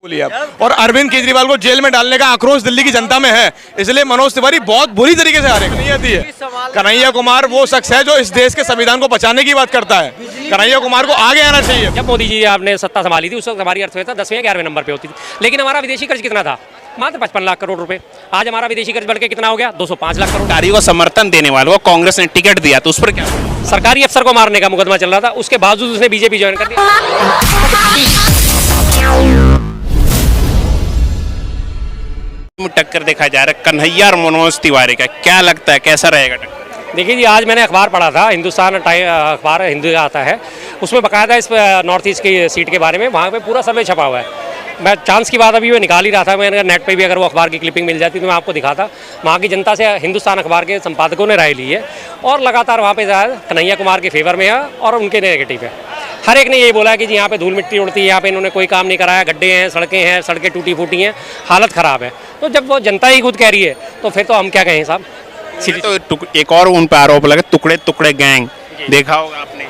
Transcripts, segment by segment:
बोलिए आप। और अरविंद केजरीवाल को जेल में डालने का आक्रोश दिल्ली की जनता में है, इसलिए मनोज तिवारी बहुत बुरी तरीके से हारे। नहीं आती है। कन्हैया कुमार वो शख्स है जो इस देश के संविधान को बचाने की बात करता है। कन्हैया कुमार को आगे आना चाहिए। जब मोदी जी आपने सत्ता संभाली थी उस वक्त हमारी अर्थव्यवस्था 10वें या 11वें नंबर पे होती थी, लेकिन हमारा विदेशी कर्ज कितना था? मात्र 55 लाख करोड़ रुपए। आज हमारा विदेशी कर्ज बढ़ के कितना हो गया? 205 लाख करोड़। सरकारी को समर्थन देने वालों को कांग्रेस ने टिकट दिया, तो उस पर क्या? सरकारी अफसर को मारने का मुकदमा चल रहा था, उसके बावजूद उसने बीजेपी ज्वाइन कर दिया। टक्कर देखा जा रहा है कन्हैया और मनोज तिवारी का, क्या लगता है कैसा रहेगा टक्कर? देखिए जी, आज मैंने अखबार पढ़ा था, हिंदुस्तान अखबार हिंदू का आता है, उसमें बकायदा इस नॉर्थ ईस्ट की सीट के बारे में वहाँ पे पूरा सर्वे छपा हुआ है। मैं चांस की बात अभी मैं निकाल ही रहा था, मैंने नेट पे भी अगर वो अखबार की क्लिपिंग मिल जाती तो मैं आपको दिखाता। वहाँ की जनता से हिंदुस्तान अखबार के संपादकों ने राय ली है और लगातार वहाँ पे कन्हैया कुमार के फेवर में है और उनके नेगेटिव है। हर एक ने यही बोला कि जी यहाँ पे धूल मिट्टी उड़ती है, यहाँ पे इन्होंने कोई काम नहीं कराया, गड्ढे हैं, सड़कें टूटी फूटी हैं, हालत ख़राब है। तो जब वो जनता ही खुद कह रही है तो फिर तो हम क्या कहें साहब। तो एक और उन पर आरोप लगा, टुकड़े टुकड़े गैंग, देखा होगा आपने।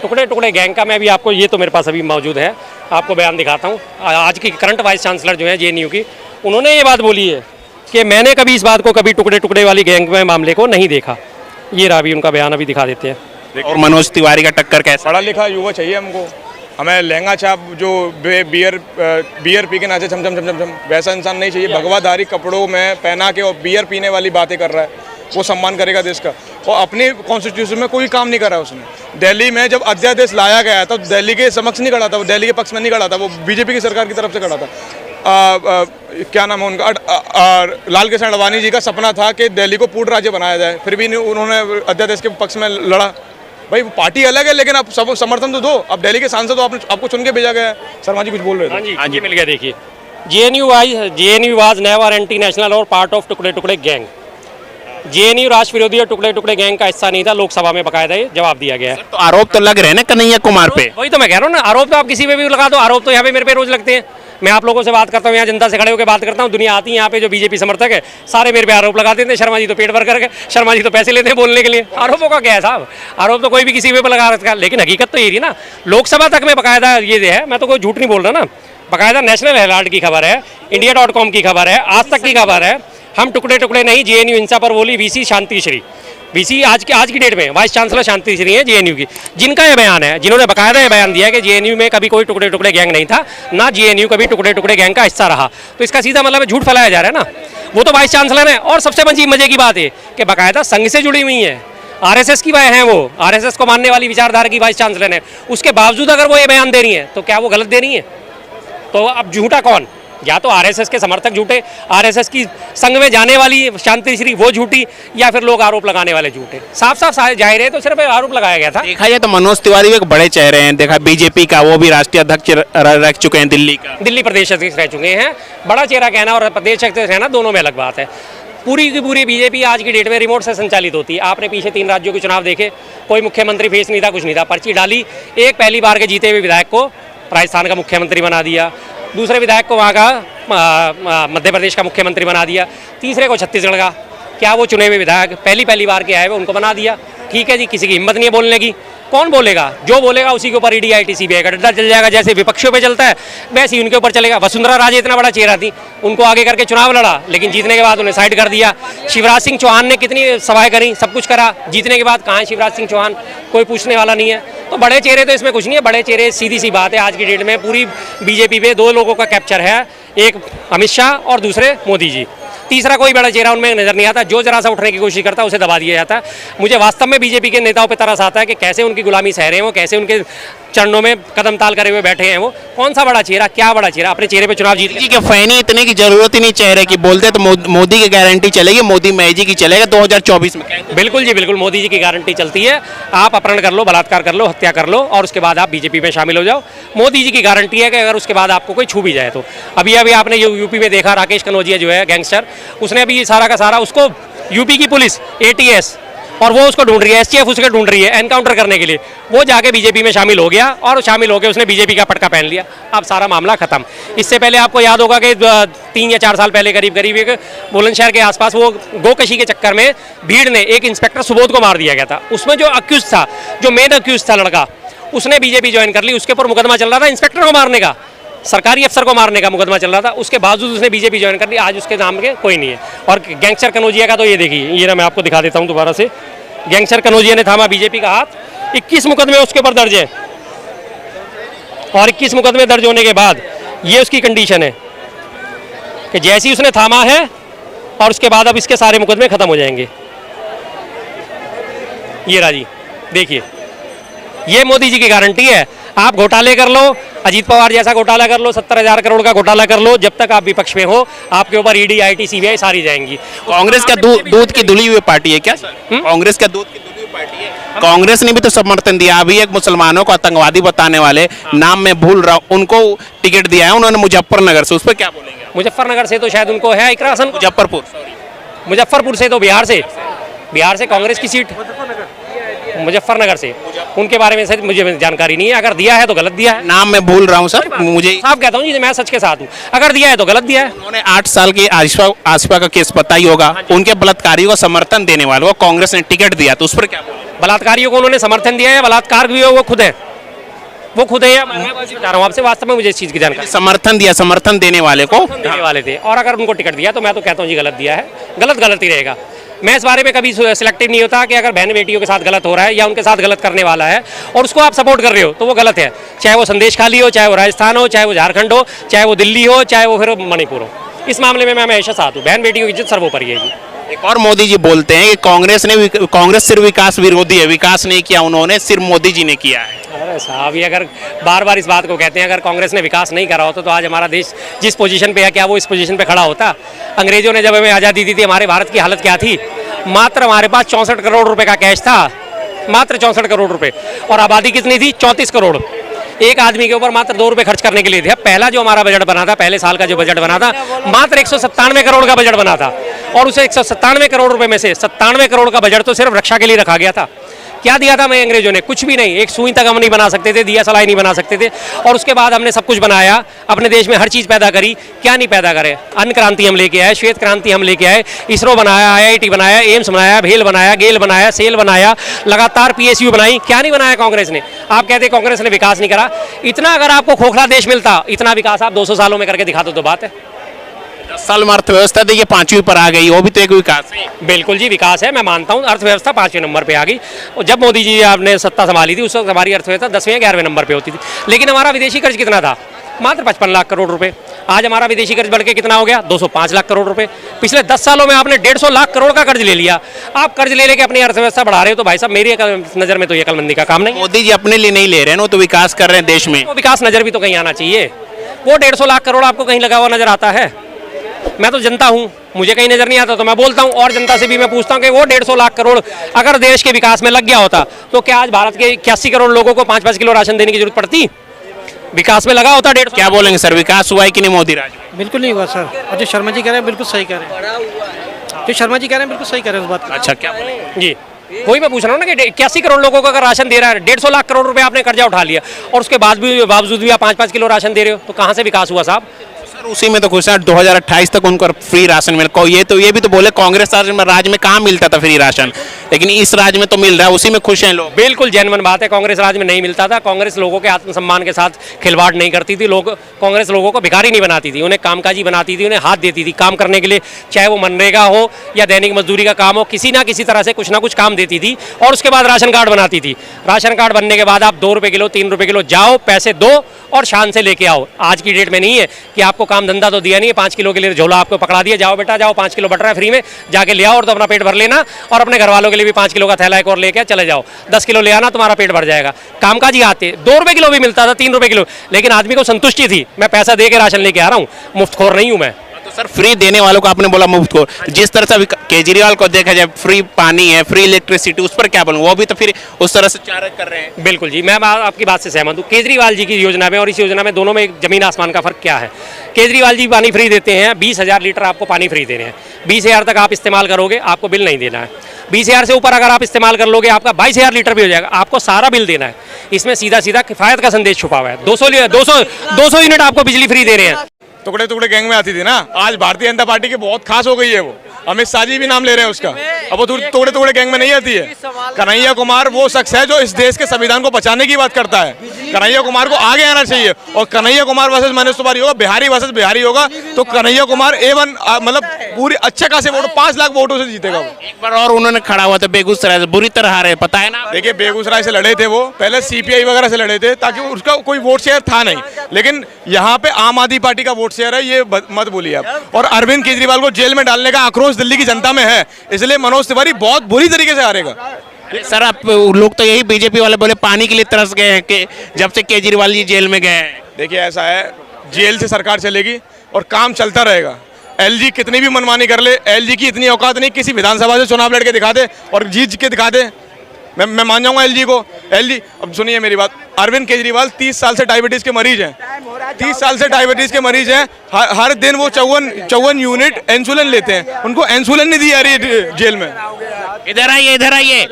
टुकड़े टुकड़े गैंग का मैं भी आपको, ये तो मेरे पास अभी मौजूद है, आपको बयान दिखाता हूँ। आज की करंट वाइस चांसलर जो है जेएनयू की, उन्होंने ये बात बोली है कि मैंने कभी इस बात को, कभी टुकड़े टुकड़े वाली गैंग में मामले को नहीं देखा। ये रहा, अभी उनका बयान अभी दिखा देते हैं। और मनोज तिवारी का टक्कर कैसा? पढ़ा लिखा युवा चाहिए हमको। हमें लहंगा छाप जो बियर पी के नाचे छम छम छम छम छम वैसा इंसान नहीं चाहिए। भगवाधारी कपड़ों में पहना के और बियर पीने वाली बातें कर रहा है, वो सम्मान करेगा देश का। और अपने कॉन्स्टिट्यूशन में कोई काम नहीं करा उसने। दिल्ली में जब अध्यादेश लाया गया तो दिल्ली के समक्ष नहीं खड़ा था, वो दिल्ली के पक्ष में नहीं खड़ा था, वो बीजेपी की सरकार की तरफ से खड़ा था। क्या नाम है उनका, लाल कृष्ण आडवाणी जी का सपना था कि दिल्ली को पूर्ण राज्य बनाया जाए, फिर भी उन्होंने अध्यादेश के पक्ष में लड़ा। भाई पार्टी अलग है लेकिन आप सब समर्थन तो दो। अब दिल्ली के सांसद आपको चुन के भेजा गया है। शर्मा जी कुछ बोल रहे थे। हाँ जी, मिल गया। देखिए, JNU was never anti national और पार्ट ऑफ टुकड़े टुकड़े गैंग। जेएनयू राष्ट्र विरोधी और टुकड़े टुकड़े गैंग का हिस्सा नहीं था। लोकसभा में बकायदा जवाब दिया गया है। तो आरोप तो लग रहे हैं ना कन्हैया कुमार पे। वही तो मैं कह रहा हूँ ना, आरोप तो आप किसी पे भी लगा दो, आरोप तो यहाँ पे मेरे पे रोज लगते हैं। मैं आप लोगों से बात करता हूँ, यहाँ जनता से खड़े होकर बात करता हूँ, दुनिया आती है यहाँ पे जो बीजेपी समर्थक है, सारे मेरे पे आरोप लगाते हैं। शर्मा जी तो पेट भर करके, शर्मा जी तो पैसे लेते हैं बोलने के लिए। आरोपों का क्या है साहब? आरोप तो कोई भी किसी पे लगा रखा है, लेकिन हकीकत तो ये थी ना। लोकसभा तक में बकायदा ये है, मैं तो कोई झूठ नहीं बोल रहा ना, बकायदा नेशनल हेराल्ड की खबर है, India.com की खबर है, आज तक की खबर है। हम टुकड़े टुकड़े नहीं, जेएनयू हिंसा पर बोली वीसी शांति श्री। वीसी आज की डेट में वाइस चांसलर शांति श्री है जेएनयू की, जिनका ये बयान है, जिन्होंने बकायदा ये बयान दिया कि जेएनयू में कभी कोई टुकड़े टुकड़े गैंग नहीं था, ना जेएनयू कभी टुकड़े टुकड़े गैंग का हिस्सा रहा। तो इसका सीधा मतलब झूठ फैलाया जा रहा है ना। वो तो वाइस चांसलर है। और सबसे बड़ी मजे की बात है कि बकायदा संघ से जुड़ी हुई है, आरएसएस की हैं वो, आरएसएस को मानने वाली विचारधारा की वाइस चांसलर है। उसके बावजूद अगर वो ये बयान दे रही है तो क्या वो गलत दे रही है? तो अब झूठा कौन? या तो आरएसएस के समर्थक झूठे, आरएसएस की संघ में जाने वाली शांति श्री वो झूठी, या फिर लोग आरोप लगाने वाले झूठे। साफ साफ जाहिर है, तो सिर्फ आरोप लगाया गया था। देखा जाए तो मनोज तिवारी एक बड़े चेहरे हैं, देखा बीजेपी का, वो भी राष्ट्रीय अध्यक्ष रह चुके हैं दिल्ली का, दिल्ली प्रदेश अध्यक्ष रह चुके हैं। बड़ा चेहरा कहना और प्रदेश अध्यक्ष रहना दोनों में अलग बात है। पूरी की पूरी बीजेपी आज की डेट में रिमोट से संचालित होती है। आपने पीछे 3 राज्यों के चुनाव देखे, कोई मुख्यमंत्री फेस नहीं था, कुछ नहीं था, पर्ची डाली, एक पहली बार के जीते हुए विधायक को राजस्थान का मुख्यमंत्री बना दिया, दूसरे विधायक को वहाँ का मध्य प्रदेश का मुख्यमंत्री बना दिया, तीसरे को छत्तीसगढ़ का, क्या वो चुने हुए विधायक पहली बार के आए हुए उनको बना दिया। ठीक है जी, किसी की हिम्मत नहीं है बोलने की। कौन बोलेगा? जो बोलेगा उसी के ऊपर ईडी आईटी सीबीआई का डंडा चल जाएगा। जैसे विपक्षियों पे चलता है वैसे ही उनके ऊपर चलेगा। वसुंधरा राजे इतना बड़ा चेहरा थी, उनको आगे करके चुनाव लड़ा, लेकिन जीतने के बाद उन्हें साइड कर दिया। शिवराज सिंह चौहान ने कितनी सभाएं करी, सब कुछ करा, जीतने के बाद कहाँ है शिवराज सिंह चौहान? कोई पूछने वाला नहीं है। तो बड़े चेहरे तो इसमें कुछ नहीं है। बड़े चेहरे, सीधी सी बात है, आज की डेट में पूरी बीजेपी पे 2 लोगों का कैप्चर है, एक अमित शाह और दूसरे मोदी जी। तीसरा कोई बड़ा चेहरा उनमें नजर नहीं आता। जो जरा सा उठने की कोशिश करता है उसे दबा दिया जाता है। मुझे वास्तव में बीजेपी के नेताओं पे तरस आता है कि कैसे उनकी गुलामी सह रहे हैं वो, कैसे उनके चरणों में कदम ताल करे हुए बैठे हैं वो। कौन सा बड़ा चेहरा, क्या बड़ा चेहरा? अपने चेहरे पे चुनाव जीत के फैनी इतने की जरूरत ही नहीं चेहरे की। बोलते तो मोदी की गारंटी चलेगी, मोदी मैजी की चलेगा 2024 में। बिल्कुल जी, बिल्कुल मोदी जी की गारंटी चलती है। आप अपहरण कर लो, बलात्कार कर लो, हत्या कर लो और उसके बाद आप बीजेपी में शामिल हो जाओ। मोदी जी की गारंटी है कि अगर उसके बाद आपको कोई छू भी जाए तो। अभी आपने यूपी में देखा, राकेश कनौजिया जो है गैंगस्टर, उसने अभी सारा का सारा, उसको यूपी की पुलिस एटीएस और वो उसको ढूंढ रही है, एसटीएफ उसके ढूंढ रही है एनकाउंटर करने के लिए। वो जाके बीजेपी में शामिल हो गया और शामिल होकर उसने बीजेपी का पटका पहन लिया। अब सारा मामला खत्म। इससे पहले आपको याद होगा कि 3 या 4 साल पहले करीब एक बुलंदशहर के आसपास वो गोकशी के चक्कर में भीड़ ने एक इंस्पेक्टर सुबोध को मार दिया गया था। उसमें जो अक्यूज था, जो मेन अक्यूज था लड़का, उसने बीजेपी ज्वाइन कर ली। उसके ऊपर मुकदमा चल रहा था इंस्पेक्टर को मारने का। सरकारी अफसर को मारने का मुकदमा चल रहा था, उसके बावजूद उसने बीजेपी ज्वाइन कर ली। आज उसके नाम के कोई नहीं है। और गैंगस्टर कनौजिया का तो ये देखिए, ये ना मैं आपको दिखा देता हूँ दोबारा से। गैंगस्टर कनौजिया ने थामा बीजेपी का हाथ, 21 मुकदमे उसके ऊपर दर्ज है, और 21 मुकदमे दर्ज होने के बाद ये उसकी कंडीशन है कि जैसे ही उसने थामा है और उसके बाद अब इसके सारे मुकदमे खत्म हो जाएंगे। ये रहा जी, देखिए, ये मोदी जी की गारंटी है। आप घोटाले कर लो, अजीत पवार जैसा घोटाला कर लो, 70,000 करोड़ का घोटाला कर लो, जब तक आप विपक्ष में हो आपके ऊपर ईडी, आईटी, सीबीआई सारी जाएंगी। कांग्रेस का दूध की धुली हुई पार्टी है क्या? कांग्रेस का दूध की धुली हुई पार्टी है। कांग्रेस ने भी तो समर्थन दिया। अभी एक मुसलमानों को आतंकवादी बताने वाले, नाम मैं भूल रहा हूँ, उनको टिकट दिया है उन्होंने मुजफ्फरनगर से, उस पर क्या बोलेंगे? मुजफ्फरनगर से तो शायद उनको है इकरासन, मुजफ्फरपुर से तो बिहार से कांग्रेस की सीट, मुजफ्फरनगर से, उनके बारे में सर मुझे जानकारी नहीं है। अगर दिया है तो गलत दिया है। नाम मैं भूल रहा हूँ सर, मुझे साफ कहता हूँ जी, मैं सच के साथ हूँ। अगर दिया है तो गलत दिया है। उन्होंने 8 साल के आसिफा का केस पता ही होगा, उनके बलात्कारियों को समर्थन देने वालों को कांग्रेस ने टिकट दिया, तो उस पर क्या बोले? बलात्कारियों को उन्होंने समर्थन दिया है, बलात्कार भी हो वो खुद है, या मैं बता रहा हूँ आपसे, वास्तव में मुझे इस चीज़ की जानकारी। समर्थन दिया, समर्थन देने वाले को देने वाले थे, और अगर उनको टिकट दिया तो मैं तो कहता हूँ जी गलत दिया है। गलत ही रहेगा। मैं इस बारे में कभी सिलेक्टिव नहीं होता कि अगर बहन बेटियों के साथ गलत हो रहा है या उनके साथ गलत करने वाला है और उसको आप सपोर्ट कर रहे हो तो वो गलत है। चाहे वो संदेश खाली हो, चाहे वो राजस्थान हो, चाहे वो झारखंड हो, चाहे वो दिल्ली हो, चाहे वो फिर मणिपुर हो, इस मामले में मैं हमेशा साथ हूँ। बहन बेटियों की इज्जत सर्वोपरि है जी। एक और मोदी जी बोलते हैं कि कांग्रेस सिर्फ विकास विरोधी है, विकास नहीं किया उन्होंने, सिर्फ मोदी जी ने किया है। अरे साहब, ये अगर बार बार इस बात को कहते हैं, अगर कांग्रेस ने विकास नहीं करा होता तो आज हमारा देश जिस पोजीशन पे है, क्या वो इस पोजीशन पे खड़ा होता? अंग्रेजों ने जब हमें आज़ादी दी थी, हमारे भारत की हालत क्या थी? मात्र हमारे पास 64 करोड़ रुपए का कैश था, मात्र 64 करोड़ रुपए, और आबादी कितनी थी? 34 करोड़। एक आदमी के ऊपर मात्र 2 रुपए खर्च करने के लिए थे। पहला जो हमारा बजट बना था, पहले साल का जो बजट बना था, मात्र 197 करोड़ का बजट बना था, और उसे 197 करोड़ रुपए में से 97 करोड़ का बजट तो सिर्फ रक्षा के लिए रखा गया था। क्या दिया था हमें अंग्रेजों ने? कुछ भी नहीं। एक सुई तक हम नहीं बना सकते थे, दिया सलाई नहीं बना सकते थे, और उसके बाद हमने सब कुछ बनाया, अपने देश में हर चीज़ पैदा करी। क्या नहीं पैदा करे? अन्न क्रांति हम लेके आए, श्वेत क्रांति हम लेके आए, इसरो बनाया, IIT बनाया, एम्स बनाया, भेल बनाया, गेल बनाया, सेल बनाया, लगातार PSU बनाई। क्या नहीं बनाया कांग्रेस ने? आप कहते कांग्रेस ने विकास नहीं करा। इतना अगर आपको खोखला देश मिलता, इतना विकास आप 200 सालों में करके दिखा दो तो बात है। 10 साल में अर्थव्यवस्था देखिए 5वीं पर आ गई, वो भी तो एक विकास है। बिल्कुल जी, विकास है, मैं मानता हूँ। अर्थव्यवस्था 5वें नंबर पे आ गई, और जब मोदी जी आपने सत्ता संभाली थी उस वक्त हमारी अर्थव्यवस्था 10वें 11वें नंबर पे होती थी। लेकिन हमारा विदेशी कर्ज कितना था? मात्र 55 लाख करोड़ रुपए। आज हमारा विदेशी कर्ज बढ़ के कितना हो गया? 205 लाख करोड़ रुपए। पिछले 10 सालों में आपने 150 लाख करोड़ का कर्ज ले लिया। आप कर्ज ले लेके अपनी अर्थव्यवस्था बढ़ा रहे हो, तो भाई साहब मेरी नज़र में तो ये अकलमंदी का काम नहीं। मोदी जी अपने लिए नहीं ले रहे हैं, वो तो विकास कर रहे हैं देश में। वो विकास नज़र भी तो कहीं आना चाहिए। वो 150 लाख करोड़ आपको कहीं लगा हुआ नजर आता है? मैं तो जनता हूँ, मुझे कहीं नजर नहीं आता तो मैं बोलता हूँ, और जनता से भी मैं पूछता हूँ कि वो 150 लाख करोड़ अगर देश के विकास में लग गया होता तो क्या आज भारत के 81 करोड़ लोगों को 5-5 किलो राशन देने की जरूरत पड़ती? विकास में लगा होता 150। क्या बोलेंगे सर, विकास हुआ है कि नहीं मोदी राज में? बिल्कुल नहीं हुआ सर, और जो शर्मा जी कह रहे हैं बिल्कुल सही कह रहे हैं, जो शर्मा जी कह रहे हैं बिल्कुल सही कह रहे हैं उस बात को। अच्छा, क्या बोलेंगे जी? वही मैं पूछ रहा हूँ ना कि 81 करोड़ लोगों को अगर राशन दे रहा है, 150 लाख करोड़ रुपए आपने कर्जा उठा लिया, और उसके बावजूद भी आप 5-5 किलो राशन दे रहे हो, तो कहाँ से विकास हुआ साहब? सर उसी में तो खुश है, 2028 तक उनको फ्री राशन मिल को। ये भी तो बोले कांग्रेस राज में कहाँ मिलता था फ्री राशन, लेकिन इस राज में तो मिल रहा है, उसी में खुश हैं लोग। बिल्कुल जेन्युइन बात है, कांग्रेस राज में नहीं मिलता था। कांग्रेस लोगों के आत्मसम्मान के साथ खिलवाड़ नहीं करती थी। कांग्रेस लोगों को भिखारी नहीं बनाती थी, उन्हें कामकाजी बनाती थी, उन्हें हाथ देती थी काम करने के लिए, चाहे वो मनरेगा हो या दैनिक मजदूरी का काम हो, किसी ना किसी तरह से कुछ ना कुछ काम देती थी। और उसके बाद राशन कार्ड बनाती थी। राशन कार्ड बनने के बाद आप 2 रुपये किलो, 3 रुपये किलो जाओ, पैसे दो और शान से लेके आओ। आज की डेट में नहीं है कि आपको काम धंधा तो दिया नहीं है, 5 किलो के लिए झोला आपको पकड़ा दिया, जाओ बेटा जाओ, 5 किलो बट रहा है फ्री में, जाके ले आओ और तो अपना पेट भर लेना, और अपने घर वालों के लिए भी 5 किलो का थैला एक और लेके चले जाओ, 10 किलो ले आना, तुम्हारा पेट भर जाएगा। कामकाजी आते 2 रुपये किलो भी मिलता था, 3 रुपये किलो, लेकिन आदमी को संतुष्टि थी, मैं पैसा दे के राशन लेके आ रहा हूँ, मुफ्तखोर नहीं हूँ मैं। तो सर फ्री देने वालों को आपने बोला मुफ्त को, जिस तरह से केजरीवाल को देखा जाए फ्री पानी है, फ्री इलेक्ट्रिसिटी, उस पर क्या बोलूँ? वो भी तो फिर उस तरह से चार्ज कर रहे हैं। बिल्कुल जी, मैं आपकी बात से सहमत हूँ। केजरीवाल जी की योजना में और इस योजना में दोनों में एक जमीन आसमान का फर्क क्या है? केजरीवाल जी पानी फ्री देते हैं, 20,000 लीटर आपको पानी फ्री दे रहे हैं, 20,000 तक आप इस्तेमाल करोगे, आपको बिल नहीं देना है। 20,000 से ऊपर अगर आप इस्तेमाल कर लोगे, आपका 22,000 लीटर भी हो जाएगा, आपको सारा बिल देना है। इसमें सीधा सीधा किफायत का संदेश छुपा हुआ है। 200 यूनिट आपको बिजली फ्री दे रहे हैं। टुकड़े टुकड़े गैंग में आती थी ना, आज भारतीय जनता पार्टी की बहुत खास हो गई है वो। अमित शाह जी भी नाम ले रहे हैं उसका। अब वो तोड़े तोड़े गैंग में नहीं आती है। कन्हैया कुमार वो शख्स है जो इस देश के संविधान को बचाने की बात करता है। कन्हैया कुमार को आगे आना चाहिए। और कन्हैया कुमार वर्सेस मनोज तिवारी होगा, बिहारी वर्सेस बिहारी होगा, तो कन्हैया कुमार A1 मतलब पूरी अच्छे खासे वोट 5 लाख वोटों से जीतेगा वो। एक बार और उन्होंने खड़ा हुआ था बेगूसराय से, बुरी तरह हारे, पता है ना। देखिए बेगूसराय से लड़े थे वो, पहले CPI वगैरह से लड़े थे ताकि उसका कोई वोट शेयर था नहीं, लेकिन यहाँ पे आम आदमी पार्टी का वोट शेयर है, ये मत बोलिए आप। और अरविंद केजरीवाल को जेल में डालने का आक्रोश दिल्ली की जनता में है, इसलिए मनोज तिवारी बहुत बुरी तरीके से हारेगा। सर आप लोग तो यही बीजेपी वाले बोले पानी के लिए तरस गए हैं कि जब से केजरीवाल जी जेल में गए हैं। देखिए ऐसा है, जेल से सरकार चलेगी और काम चलता रहेगा। LG कितनी भी मनमानी कर ले, LG की इतनी औकात नहीं, किसी विधानसभा से चुनाव लड़ के दिखा दे और जीत के दिखा दे, मैं मान जाऊंगा LG को। LG अब सुनिए मेरी बात, अरविंद केजरीवाल 30 साल से डायबिटीज के मरीज हैं, 30 साल से डायबिटीज के मरीज हैं। हर दिन वो 54 यूनिट इंसुलिन लेते हैं, उनको इंसुलिन नहीं दी जा रही है जेल में। इधर आइए, इधर आइए।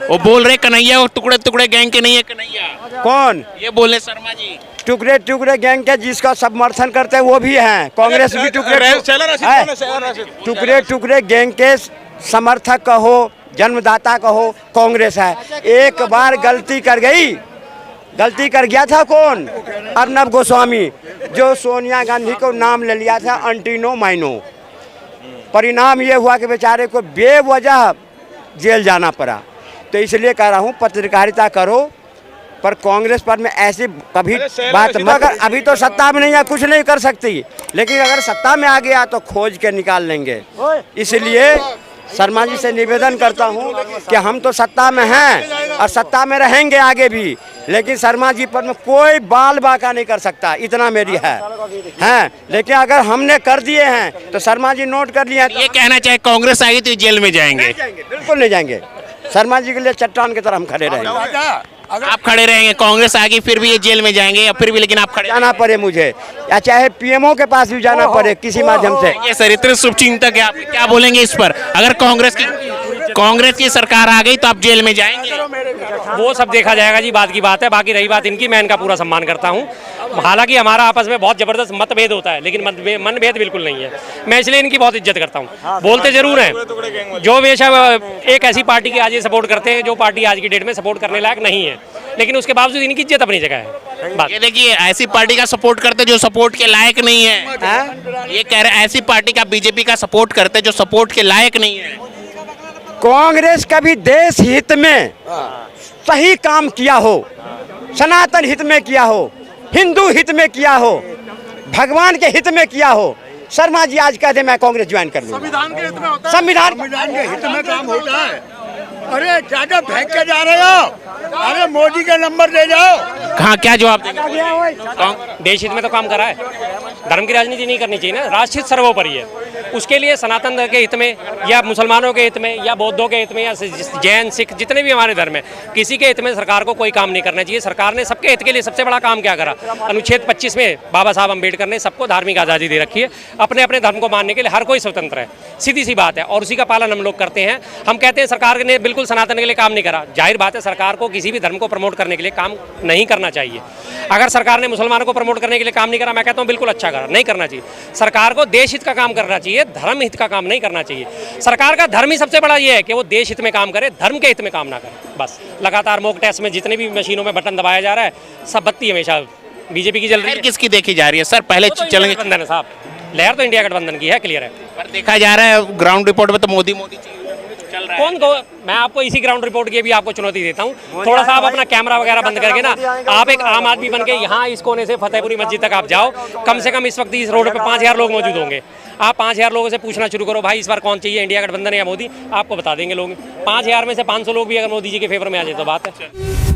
वो बोल रहे कन्हैया वो टुकड़े टुकड़े गैंग के नहीं है कन्हैया। कौन? ये बोले शर्मा जी टुकड़े टुकड़े गैंग के जिसका समर्थन करते हैं वो भी हैं, कांग्रेस भी टुकड़े टुकड़े गैंग के समर्थक कहो, जन्मदाता कहो, कांग्रेस है। एक बार गलती कर गया था कौन? अर्नब गोस्वामी, जो सोनिया गांधी को नाम ले लिया था एंटीनो माइनो। परिणाम ये हुआ कि बेचारे को बेवजह जेल जाना पड़ा। तो इसलिए कह रहा हूँ पत्रकारिता करो, पर कांग्रेस पर में ऐसी कभी बात मत। अगर अभी तो सत्ता में नहीं है, कुछ नहीं कर सकती, लेकिन अगर सत्ता में आ गया तो खोज के निकाल लेंगे। इसलिए शर्मा जी से निवेदन करता हूं कि हम तो सत्ता में हैं और सत्ता में रहेंगे आगे भी, लेकिन शर्मा जी पर में कोई बाल बाका नहीं कर सकता, इतना मेरी है। लेकिन अगर हमने कर दिए हैं तो शर्मा जी नोट कर लिए हैं। ये कहना चाहे कांग्रेस आएगी तो जेल में जाएंगे? बिल्कुल नहीं जाएंगे। शर्मा जी के लिए चट्टान की तरह हम खड़े रहेंगे। आप खड़े रहेंगे, कांग्रेस आएगी फिर भी ये जेल में जाएंगे या फिर भी, लेकिन आप खड़े जाना पड़े मुझे, या चाहे PMO के पास भी जाना पड़े किसी माध्यम से। ये सर इतने शुभचिंतक है, आप क्या बोलेंगे इस पर? अगर कांग्रेस की सरकार आ गई तो आप जेल में जाएंगे? वो सब देखा जाएगा जी, बात की बात है। बाकी रही बात इनकी, मैं इनका पूरा सम्मान करता हूँ। हालांकि हमारा आपस में बहुत जबरदस्त मतभेद होता है, लेकिन मनभेद बिल्कुल नहीं है। मैं इसलिए इनकी बहुत इज्जत करता हूँ। बोलते जरूर हैं, जो बेशक एक ऐसी पार्टी की आज ये सपोर्ट करते हैं जो पार्टी आज की डेट में सपोर्ट करने लायक नहीं है, लेकिन उसके बावजूद इनकी इज्जत अपनी जगह है। बात ये देखिए, ऐसी पार्टी का सपोर्ट करते जो सपोर्ट के लायक नहीं है। ये कह रहे ऐसी पार्टी का बीजेपी का सपोर्ट करते जो सपोर्ट के लायक नहीं है। कांग्रेस कभी देश हित में सही काम किया हो, सनातन हित में किया हो, हिंदू हित में किया हो, भगवान के हित में किया हो, शर्मा जी आज कहते मैं कांग्रेस ज्वाइन कर लूंगा। संविधान के हित में होता है, संविधान के हित में काम होता है। अरे ज्यादा फेंक के जा रहे हो, अरे मोदी का नंबर दे जाओ। कहाँ क्या जवाब देंगे? देश हित में तो काम करा है, धर्म की राजनीति नहीं करनी चाहिए ना, राष्ट्र हित सर्वोपरि है। उसके लिए सनातन के हित में या मुसलमानों के हित में या बौद्धों के हित में या जैन सिख जितने भी हमारे धर्म है, किसी के हित में सरकार को कोई काम नहीं करना चाहिए। सरकार ने सबके हित के लिए सबसे बड़ा काम क्या करा? अनुच्छेद 25 में बाबा साहब अम्बेडकर ने सबको धार्मिक आज़ादी दे रखी है, अपने अपने धर्म को मानने के लिए हर कोई स्वतंत्र है, सीधी सी बात है, और उसी का पालन हम लोग करते हैं। हम कहते हैं सरकार ने बिल्कुल सनातन के लिए काम नहीं करा, जाहिर बात है सरकार को किसी भी धर्म को प्रमोट करने के लिए काम नहीं करना चाहिए। अगर सरकार ने मुसलमानों को प्रमोट करने के लिए काम नहीं करा, मैं कहता हूँ बिल्कुल अच्छा करा, नहीं करना चाहिए। सरकार को देश हित का काम करना चाहिए, धर्म हित का काम नहीं करना चाहिए। सरकार का धर्म ही सबसे बड़ा ये है कि वो देश हित में काम करे, धर्म के हित में काम ना करे। बस लगातार मॉक टेस्ट में जितने भी मशीनों में बटन दबाया जा रहा है, सब बत्ती हमेशा बीजेपी की जल रही है। किसकी देखी जा रही है सर? पहले चलेंगे गठबंधन है साहब, लहर तो इंडिया गठबंधन की है, क्लियर है। पर देखा जा रहा है ग्राउंड रिपोर्ट में तो मोदी चल रहा है। कौन को मैं आपको इसी ग्राउंड रिपोर्ट की भी आपको चुनौती देता हूँ। थोड़ा सा आप अपना कैमरा वगैरह बंद करके ना, आप एक आम आदमी बन के यहाँ इस कोने से फतेहपुरी मस्जिद तक आप जाओ, कम से कम इस वक्त इस रोड पे 5000 लोग मौजूद होंगे। आप 5000 लोगों से पूछना शुरू करो, भाई इस बार कौन चाहिए, इंडिया गठबंधन या मोदी, आपको बता देंगे लोग। 5000 में से 500 लोग भी अगर मोदी जी के फेवर में आ जाए तो बात है।